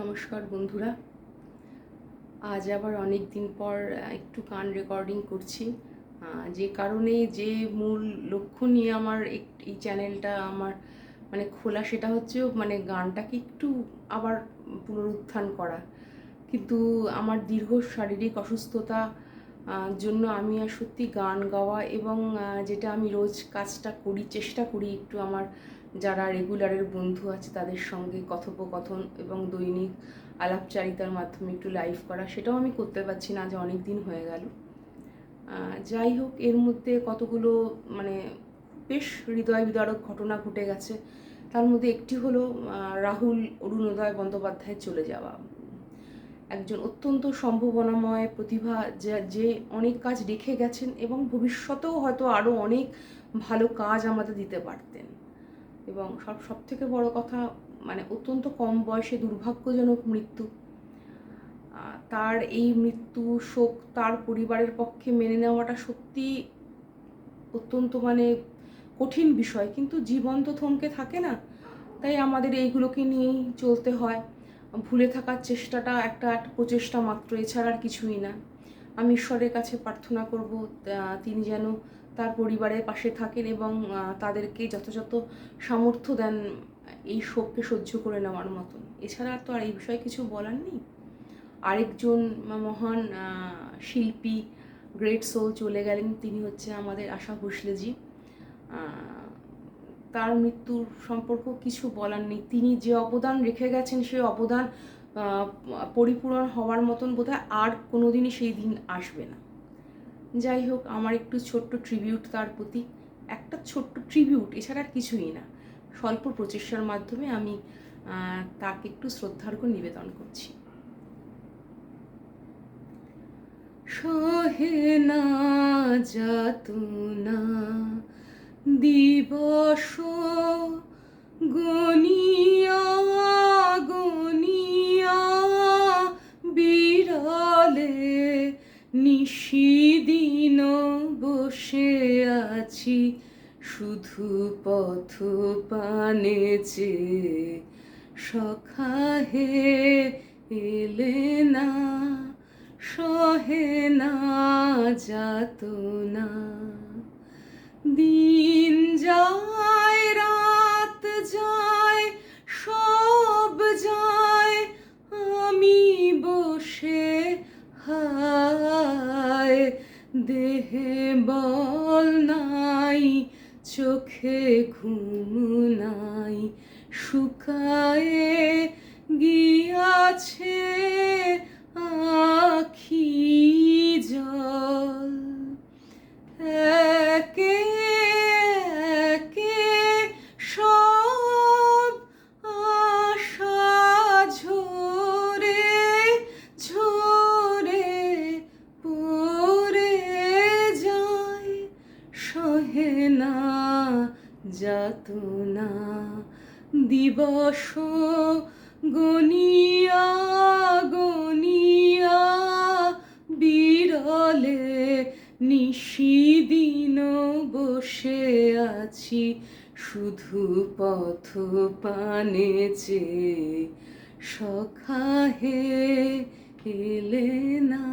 নমস্কার বন্ধুরা, আজ আবার অনেক দিন পর একটু গান রেকর্ডিং করছি। যে কারণে যে মূল লক্ষ্য নিয়ে আমার এই চ্যানেলটা আমার খোলা, সেটা হচ্ছে গানটাকে একটু আবার পুনরুত্থান করা। কিন্তু আমার দীর্ঘ শারীরিক অসুস্থতা জন্য আমি আর সত্যি গান গাওয়া এবং যেটা আমি রোজ কাজটা করি, চেষ্টা করি একটু আমার যারা রেগুলারের বন্ধু আছে তাদের সঙ্গে কথোপকথন এবং দৈনিক আলাপচারিতার মাধ্যমে একটু লাইভ করা, সেটাও আমি করতে পারছি না, আজ অনেক দিন হয়ে গেল। যাই হোক, এর মধ্যে কতগুলো বেশ হৃদয় বিদারক ঘটনা ঘটে গেছে। তার মধ্যে একটি হলো রাহুল অরুণোদয় বন্দ্যোপাধ্যায়ের চলে যাওয়া। একজন অত্যন্ত সম্ভাবনাময় প্রতিভা, যে অনেক কাজ রেখে গেছেন এবং ভবিষ্যতেও হয়তো আরও অনেক ভালো কাজ আমাদের দিতে পারতেন। এবং সব থেকে বড় কথা, অত্যন্ত কম বয়সে দুর্ভাগ্যজনক মৃত্যু। তার এই মৃত্যু শোক তার পরিবারের পক্ষে মেনে নেওয়াটা সত্যি অত্যন্ত কঠিন বিষয়, কিন্তু জীবন তো থমকে থাকে না, তাই আমাদের এইগুলোকে নিয়েই চলতে হয়। ভুলে থাকার চেষ্টাটা একটা প্রচেষ্টা মাত্র, এছাড়া আর কিছুই না। আমি ঈশ্বরের কাছে প্রার্থনা করব তিনি যেন তার পরিবারের পাশে থাকেন এবং তাদেরকে যথাযথ সামর্থ্য দেন এই শোককে সহ্য করে নেওয়ার মতন। এছাড়া তো আর এই বিষয়ে কিছু বলার নেই। আরেকজন মহান শিল্পী, গ্রেট সোল চলে গেলেন, তিনি হচ্ছে আমাদের আশা ভোসলেজি। তার মৃত্যুর সম্পর্ক কিছু বলার নেই। তিনি যে অবদান রেখে গেছেন, সেই অবদান পরিপূরণ হওয়ার মতন বোধহয় আর কোনোদিনই সেই দিন আসবে না। যাই হোক, আমার একটু ছোট্ট ট্রিবিউট তার প্রতি, একটা ছোট্ট ট্রিবিউট, এছাড়া আর কিছুই না। স্বল্প প্রচেষ্টার মাধ্যমে আমি তাকে একটু শ্রদ্ধার্ঘ্য নিবেদন করছি। সহে না যাতনা দিবস গনিয়া গনিয়া বিরলে নিশিদিন বসে আছি শুধু পথ পানে চেয়ে। সখা হে এলে না, সহে না যাতনা। দিন যায় রাত যায় সব যায়, আমি বসে হায়। দেহে বল নাই, চোখে ঘুম নাই, শুকায়ে গিয়াছে আখি জল। একে একে সব আশা ঝরে ঝরে পড়ে যায়। সহে না যাতনা দিবস গনিয়া গনিয়া বিরলে নিশিদিন বসে আছি শুধু পথ পানে চেয়ে। সখা হে এলে না।